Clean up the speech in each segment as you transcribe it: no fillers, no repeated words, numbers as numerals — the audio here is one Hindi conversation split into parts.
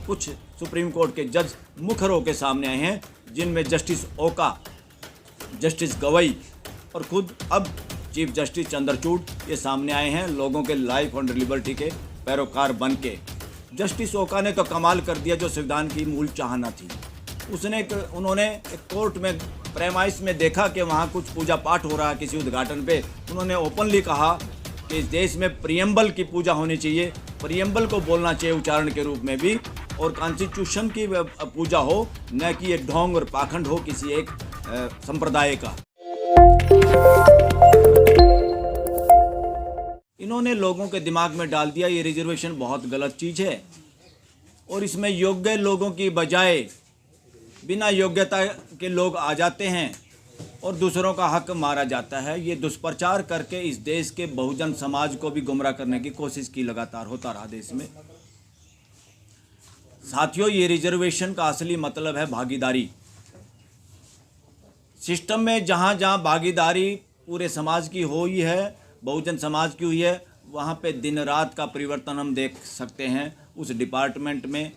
कुछ सुप्रीम कोर्ट के जज मुखर होकर सामने आए हैं, जिनमें जस्टिस ओका, जस्टिस गवई और खुद अब चीफ जस्टिस चंद्रचूड़ ये सामने आए हैं लोगों के लाइफ और लिबर्टी के पैरोकार बन के। जस्टिस ओका ने तो कमाल कर दिया, जो संविधान की मूल चाहना थी। उन्होंने एक कोर्ट में प्रेमाइस में देखा कि वहाँ कुछ पूजा पाठ हो रहा है किसी उद्घाटन पे। उन्होंने ओपनली कहा कि इस देश में प्रियम्बल की पूजा होनी चाहिए, प्रियम्बल को बोलना चाहिए उच्चारण के रूप में भी, और कॉन्स्टिट्यूशन की पूजा हो, न कि एक ढोंग और पाखंड हो किसी एक संप्रदाय का। इन्होंने लोगों के दिमाग में डाल दिया ये रिजर्वेशन बहुत गलत चीज़ है और इसमें योग्य लोगों की बजाय बिना योग्यता के लोग आ जाते हैं और दूसरों का हक मारा जाता है। ये दुष्प्रचार करके इस देश के बहुजन समाज को भी गुमराह करने की कोशिश की लगातार होता रहा देश में। साथियों, ये रिजर्वेशन का असली मतलब है भागीदारी। सिस्टम में जहाँ जहाँ भागीदारी पूरे समाज की हुई है, बहुजन समाज की हुई है, वहाँ पे दिन रात का परिवर्तन हम देख सकते हैं। उस डिपार्टमेंट में,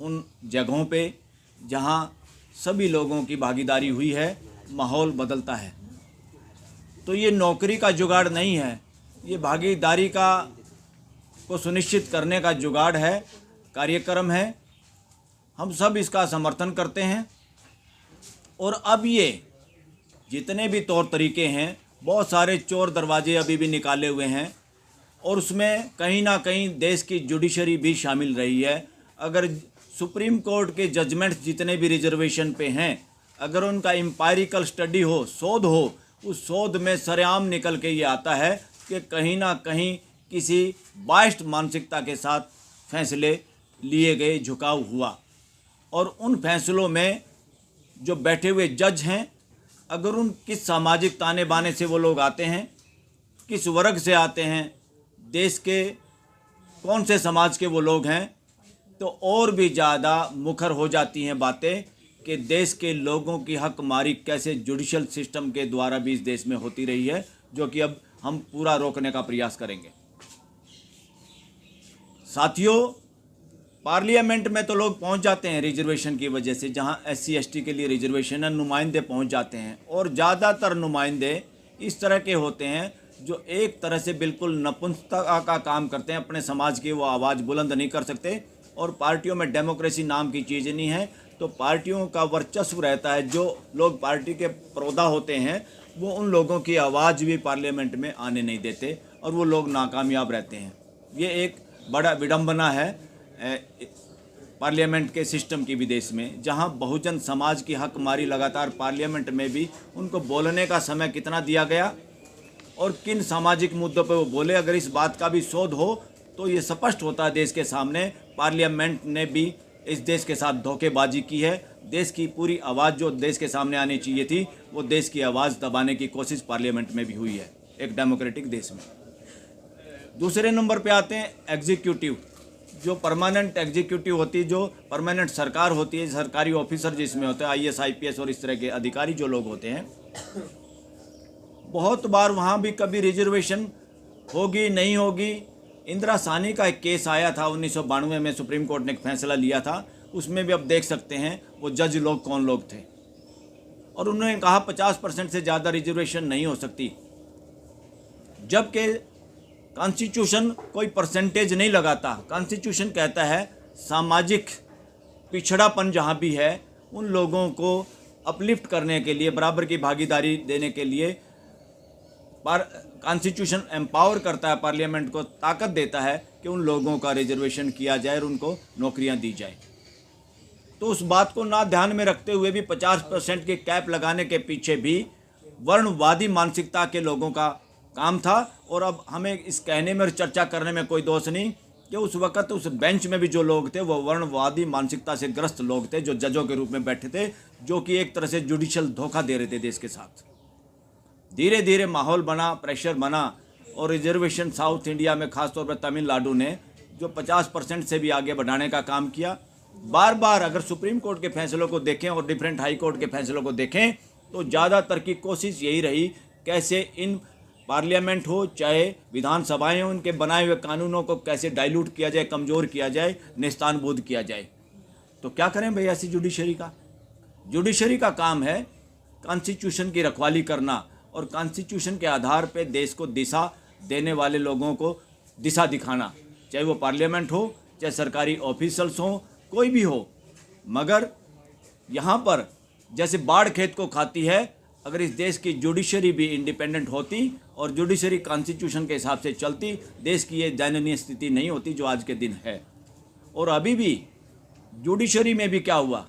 उन जगहों पे जहाँ सभी लोगों की भागीदारी हुई है, माहौल बदलता है। तो ये नौकरी का जुगाड़ नहीं है, ये भागीदारी को सुनिश्चित करने का जुगाड़ है, कार्यक्रम है। हम सब इसका समर्थन करते हैं। और अब ये जितने भी तौर तरीके हैं, बहुत सारे चोर दरवाजे अभी भी निकाले हुए हैं और उसमें कहीं ना कहीं देश की जुडिशरी भी शामिल रही है। अगर सुप्रीम कोर्ट के जजमेंट्स जितने भी रिजर्वेशन पे हैं, अगर उनका एम्पायरिकल स्टडी हो, शोध हो, उस शोध में सरेआम निकल के ये आता है कि कहीं ना कहीं किसी बायस्ड मानसिकता के साथ फैसले लिए गए, झुकाव हुआ। और उन फैसलों में जो बैठे हुए जज हैं, अगर उन किस सामाजिक ताने बाने से वो लोग आते हैं, किस वर्ग से आते हैं, देश के कौन से समाज के वो लोग हैं, तो और भी ज़्यादा मुखर हो जाती हैं बातें कि देश के लोगों की हकमारी कैसे जुडिशल सिस्टम के द्वारा भी इस देश में होती रही है, जो कि अब हम पूरा रोकने का प्रयास करेंगे। साथियों, पार्लियामेंट में तो लोग पहुंच जाते हैं रिजर्वेशन की वजह से, जहां SC ST के लिए रिजर्वेशन है, नुमाइंदे पहुंच जाते हैं। और ज़्यादातर नुमाइंदे इस तरह के होते हैं जो एक तरह से बिल्कुल नपुंसकता का काम करते हैं, अपने समाज की वो आवाज़ बुलंद नहीं कर सकते। और पार्टियों में डेमोक्रेसी नाम की चीज़ नहीं है, तो पार्टियों का वर्चस्व रहता है। जो लोग पार्टी के प्रौधा होते हैं, वो उन लोगों की आवाज़ भी पार्लियामेंट में आने नहीं देते और वो लोग नाकामयाब रहते हैं। ये एक बड़ा विडंबना है पार्लियामेंट के सिस्टम की विदेश में, जहां बहुजन समाज की हकमारी लगातार पार्लियामेंट में भी उनको बोलने का समय कितना दिया गया और किन सामाजिक मुद्दों पर वो बोले। अगर इस बात का भी शोध हो तो ये स्पष्ट होता है देश के सामने, पार्लियामेंट ने भी इस देश के साथ धोखेबाजी की है। देश की पूरी आवाज़ जो देश के सामने आनी चाहिए थी, वो देश की आवाज़ दबाने की कोशिश पार्लियामेंट में भी हुई है एक डेमोक्रेटिक देश में। दूसरे नंबर पे आते हैं एग्जीक्यूटिव, जो परमानेंट एग्जीक्यूटिव होती है, जो परमानेंट सरकार होती है, सरकारी ऑफिसर जिसमें होते हैं IAS IPS और इस तरह के अधिकारी जो लोग होते हैं। बहुत बार वहाँ भी कभी रिजर्वेशन होगी नहीं होगी। इंदिरा साहनी का एक केस आया था 1992 में, सुप्रीम कोर्ट ने एक फैसला लिया था, उसमें भी अब देख सकते हैं वो जज लोग कौन लोग थे। और उन्होंने कहा 50% से ज़्यादा रिजर्वेशन नहीं हो सकती, जबकि कॉन्स्टिट्यूशन कोई परसेंटेज नहीं लगाता। कॉन्स्टिट्यूशन कहता है सामाजिक पिछड़ापन जहाँ भी है, उन लोगों को अपलिफ्ट करने के लिए, बराबर की भागीदारी देने के लिए कॉन्स्टिट्यूशन एम्पावर करता है, पार्लियामेंट को ताकत देता है कि उन लोगों का रिजर्वेशन किया जाए और उनको नौकरियां दी जाए। तो उस बात को ना ध्यान में रखते हुए भी 50% के कैप लगाने के पीछे भी वर्णवादी मानसिकता के लोगों का काम था। और अब हमें इस कहने में और चर्चा करने में कोई दोष नहीं कि उस वक़्त उस बेंच में भी जो लोग थे वो वर्णवादी मानसिकता से ग्रस्त लोग थे, जो जजों के रूप में बैठे थे, जो कि एक तरह से जुडिशल धोखा दे रहे थे देश के साथ। धीरे धीरे माहौल बना, प्रेशर बना और रिजर्वेशन साउथ इंडिया में खासतौर पर तमिलनाडु ने जो 50% से भी आगे बढ़ाने का काम किया। बार बार अगर सुप्रीम कोर्ट के फैसलों को देखें और डिफरेंट हाई कोर्ट के फैसलों को देखें तो ज़्यादातर की कोशिश यही रही कैसे इन पार्लियामेंट हो चाहे विधानसभाएं हो, उनके बनाए हुए कानूनों को कैसे डाइल्यूट किया जाए, कमज़ोर किया जाए, नेस्तानबूद किया जाए। तो क्या करें भाई ऐसी जुडिशरी का? जुडिशरी का काम है कॉन्स्टिट्यूशन की रखवाली करना और कॉन्स्टिट्यूशन के आधार पे देश को दिशा देने वाले लोगों को दिशा दिखाना, चाहे वो पार्लियामेंट हो, चाहे सरकारी ऑफिसर्स हों, कोई भी हो। मगर यहाँ पर जैसे बाढ़ खेत को खाती है, अगर इस देश की जुडिशरी भी इंडिपेंडेंट होती और जुडिशरी कॉन्स्टिट्यूशन के हिसाब से चलती, देश की ये दयनीय स्थिति नहीं होती जो आज के दिन है। और अभी भी जुडिशरी में भी क्या हुआ,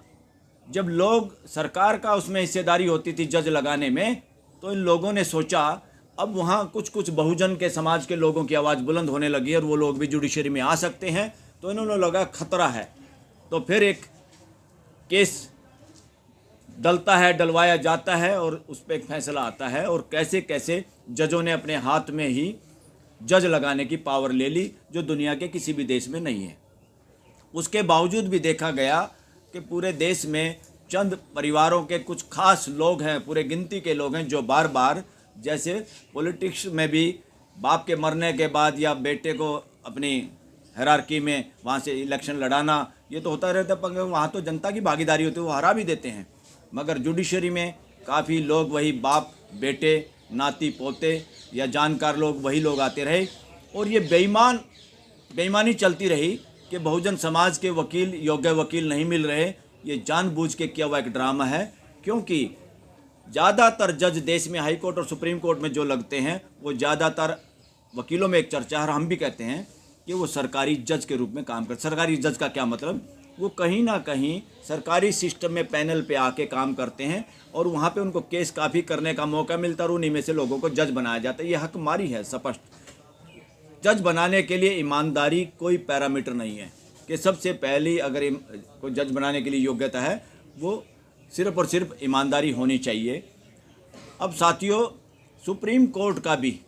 जब लोग सरकार का उसमें हिस्सेदारी होती थी जज लगाने में, तो इन लोगों ने सोचा अब वहाँ कुछ कुछ बहुजन के समाज के लोगों की आवाज़ बुलंद होने लगी और वो लोग भी जुडिशरी में आ सकते हैं, तो इन्होंने लगा खतरा है। तो फिर एक केस डलता है, डलवाया जाता है और उस पर एक फैसला आता है। और कैसे कैसे जजों ने अपने हाथ में ही जज लगाने की पावर ले ली, जो दुनिया के किसी भी देश में नहीं है। उसके बावजूद भी देखा गया कि पूरे देश में चंद परिवारों के कुछ खास लोग हैं, पूरे गिनती के लोग हैं, जो बार बार, जैसे पॉलिटिक्स में भी बाप के मरने के बाद या बेटे को अपनी हायरार्की में वहाँ से इलेक्शन लड़ाना, ये तो होता रहता है, पर वहाँ तो जनता की भागीदारी होती है, वो हरा भी देते हैं। मगर जुडिशरी में काफ़ी लोग वही बाप, बेटे, नाती, पोते या जानकार लोग, वही लोग आते रहे। और ये बेईमानी चलती रही कि बहुजन समाज के वकील, योग्य वकील नहीं मिल रहे। ये जानबूझ के किया हुआ एक ड्रामा है, क्योंकि ज़्यादातर जज देश में हाई कोर्ट और सुप्रीम कोर्ट में जो लगते हैं, वो ज़्यादातर वकीलों में एक चर्चा है और हम भी कहते हैं कि वो सरकारी जज के रूप में काम करते। सरकारी जज का क्या मतलब, वो कहीं ना कहीं सरकारी सिस्टम में पैनल पे आके काम करते हैं और वहाँ पे उनको केस काफ़ी करने का मौका मिलता है और उन्हीं में से लोगों को जज बनाया जाता है। ये हकमारी है स्पष्ट। जज बनाने के लिए ईमानदारी कोई पैरामीटर नहीं है कि सबसे पहली अगर कोई जज बनाने के लिए योग्यता है, वो सिर्फ और सिर्फ ईमानदारी होनी चाहिए। अब साथियों, सुप्रीम कोर्ट का भी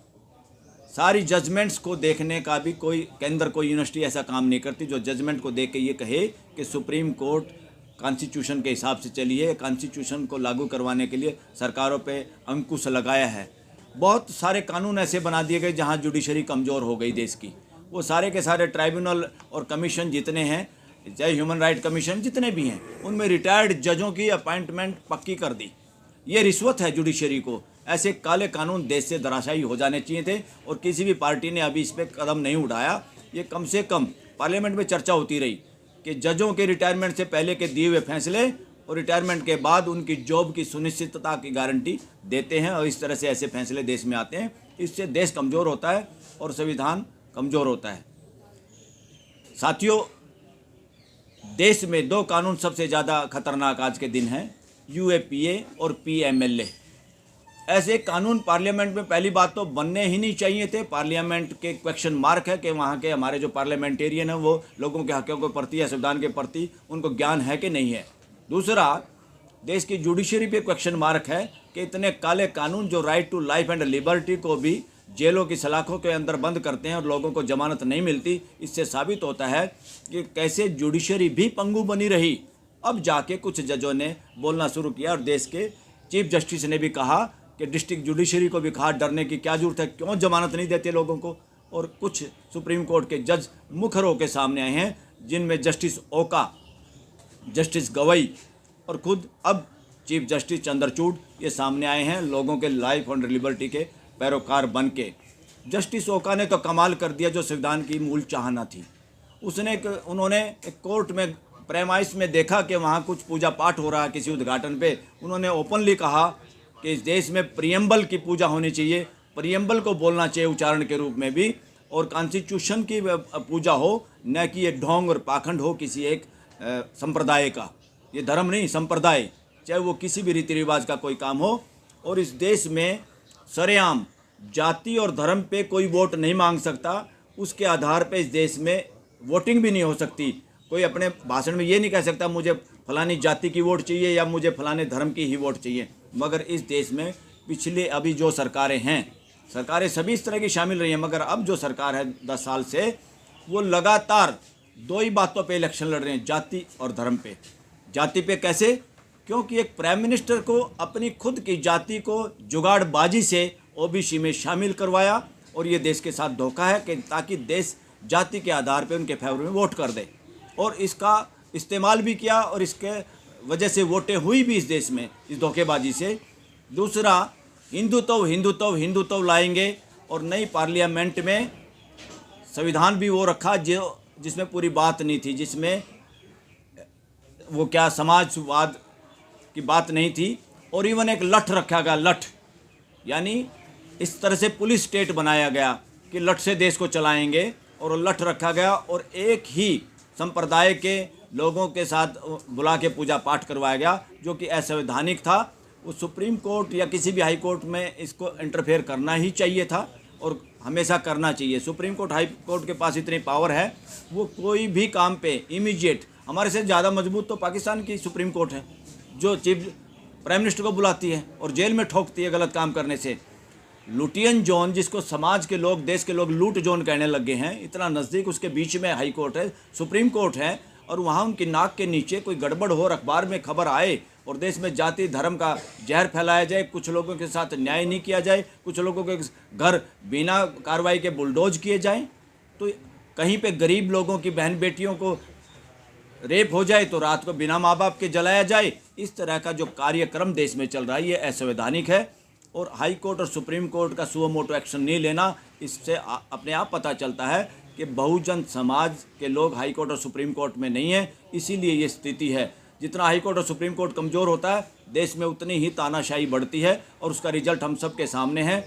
सारी जजमेंट्स को देखने का भी कोई केंद्र, कोई यूनिवर्सिटी ऐसा काम नहीं करती जो जजमेंट को देख के ये कहे कि सुप्रीम कोर्ट कॉन्स्टिट्यूशन के हिसाब से चली है, कॉन्स्टिट्यूशन को लागू करवाने के लिए सरकारों पे अंकुश लगाया है। बहुत सारे कानून ऐसे बना दिए गए जहां जुडिशरी कमज़ोर हो गई देश की। वो सारे के सारे ट्राइब्यूनल और कमीशन जितने हैं, चाहे ह्यूमन राइट कमीशन जितने भी हैं, उनमें रिटायर्ड जजों की अपॉइंटमेंट पक्की कर दी। ये रिश्वत है जुडिशरी को। ऐसे काले कानून देश से धराशायी हो जाने चाहिए थे और किसी भी पार्टी ने अभी इस पर कदम नहीं उठाया। ये कम से कम पार्लियामेंट में चर्चा होती रही कि जजों के रिटायरमेंट से पहले के दिए हुए फैसले और रिटायरमेंट के बाद उनकी जॉब की सुनिश्चितता की गारंटी देते हैं, और इस तरह से ऐसे फैसले देश में आते हैं। इससे देश कमज़ोर होता है और संविधान कमज़ोर होता है। साथियों, देश में दो कानून सबसे ज़्यादा खतरनाक आज के दिन हैं, यूएपीए और पीएमएलए। ऐसे कानून पार्लियामेंट में पहली बात तो बनने ही नहीं चाहिए थे। पार्लियामेंट के क्वेश्चन मार्क है कि वहाँ के हमारे जो पार्लियामेंटेरियन हैं वो लोगों के हकों के प्रति या संविधान के प्रति उनको ज्ञान है कि नहीं है। दूसरा, देश की जुडिशरी पे क्वेश्चन मार्क है कि इतने काले कानून जो right to life and liberty को भी जेलों की सलाखों के अंदर बंद करते हैं और लोगों को जमानत नहीं मिलती। इससे साबित होता है कि कैसे जुडिशरी भी पंगु बनी रही। अब जाके कुछ जजों ने बोलना शुरू किया और देश के चीफ जस्टिस ने भी कहा कि डिस्ट्रिक्ट जुडिशरी को भी कहा डरने की क्या जरूरत है, क्यों जमानत नहीं देते लोगों को। और कुछ सुप्रीम कोर्ट के जज मुखर होकर सामने आए हैं, जिनमें जस्टिस ओका, जस्टिस गवई और खुद अब चीफ जस्टिस चंद्रचूड़ ये सामने आए हैं लोगों के लाइफ एंड लिबर्टी के पैरोकार बन के। जस्टिस ओका ने तो कमाल कर दिया, जो संविधान की मूल चाहना थी। उन्होंने एक कोर्ट में प्रेमाइस में देखा कि वहाँ कुछ पूजा पाठ हो रहा है किसी उद्घाटन पे। उन्होंने ओपनली कहा कि इस देश में प्रियम्बल की पूजा होनी चाहिए, प्रियम्बल को बोलना चाहिए उच्चारण के रूप में भी, और कॉन्स्टिट्यूशन की पूजा हो, न कि ये ढोंग और पाखंड हो किसी एक संप्रदाय का। ये धर्म नहीं, संप्रदाय, चाहे वो किसी भी रीति रिवाज का कोई काम हो। और इस देश में सरेआम जाति और धर्म पे कोई वोट नहीं मांग सकता। उसके आधार पे इस देश में वोटिंग भी नहीं हो सकती। कोई अपने भाषण में ये नहीं कह सकता मुझे फलानी जाति की वोट चाहिए या मुझे फलाने धर्म की ही वोट चाहिए। मगर इस देश में पिछले अभी जो सरकारें हैं, सरकारें सभी इस तरह की शामिल रही हैं, मगर अब जो सरकार है 10 साल से, वो लगातार दो ही बातों पे इलेक्शन लड़ रहे हैं, जाति और धर्म पे। जाति पे कैसे? क्योंकि एक प्राइम मिनिस्टर को अपनी खुद की जाति को जुगाड़बाजी से ओबीसी में शामिल करवाया, और ये देश के साथ धोखा है कि ताकि देश जाति के आधार पर उनके फेवर में वोट कर दे, और इसका इस्तेमाल भी किया, और इसके वजह से वोटें हुई भी इस देश में इस धोखेबाजी से। दूसरा, हिंदुत्व हिंदुत्व हिंदुत्व लाएंगे, और नई पार्लियामेंट में संविधान भी वो रखा जिसमें पूरी बात नहीं थी, जिसमें वो क्या समाजवाद की बात नहीं थी, और इवन एक लठ रखा गया, लठ, यानी इस तरह से पुलिस स्टेट बनाया गया कि लठ से देश को चलाएंगे, और लठ रखा गया, और एक ही संप्रदाय के लोगों के साथ बुला के पूजा पाठ करवाया गया, जो कि असंवैधानिक था। वो सुप्रीम कोर्ट या किसी भी हाई कोर्ट में इसको इंटरफेयर करना ही चाहिए था, और हमेशा करना चाहिए। सुप्रीम कोर्ट, हाई कोर्ट के पास इतनी पावर है, वो कोई भी काम पे इमीडिएट, हमारे से ज़्यादा मजबूत तो पाकिस्तान की सुप्रीम कोर्ट है, जो चीफ प्राइम मिनिस्टर को बुलाती है और जेल में ठोकती है गलत काम करने से। लुटियन जोन, जिसको समाज के लोग, देश के लोग लूट जोन कहने लगे हैं, इतना नज़दीक उसके बीच में हाई कोर्ट है, सुप्रीम कोर्ट है, और वहाँ उनकी नाक के नीचे कोई गड़बड़ हो, अखबार में खबर आए और देश में जाति धर्म का जहर फैलाया जाए, कुछ लोगों के साथ न्याय नहीं किया जाए, कुछ लोगों के घर बिना कार्रवाई के बुलडोज किए जाएं, तो कहीं पे गरीब लोगों की बहन बेटियों को रेप हो जाए तो रात को बिना माँ बाप के जलाया जाए, इस तरह का जो कार्यक्रम देश में चल रहा है ये असंवैधानिक है। और हाई कोर्ट और सुप्रीम कोर्ट का सुओ मोटो एक्शन नहीं लेना, इससे अपने आप पता चलता है कि बहुजन समाज के लोग हाई कोर्ट और सुप्रीम कोर्ट में नहीं है, इसीलिए ये स्थिति है। जितना हाई कोर्ट और सुप्रीम कोर्ट कमज़ोर होता है, देश में उतनी ही तानाशाही बढ़ती है, और उसका रिजल्ट हम सब के सामने है।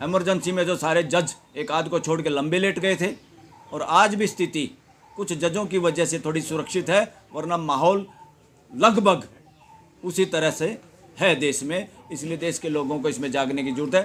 इमरजेंसी में जो सारे जज एक आध को छोड़ के लंबे लेट गए थे, और आज भी स्थिति कुछ जजों की वजह से थोड़ी सुरक्षित है, वरना माहौल लगभग उसी तरह से है देश में। इसलिए देश के लोगों को इसमें जागने की जरूरत है।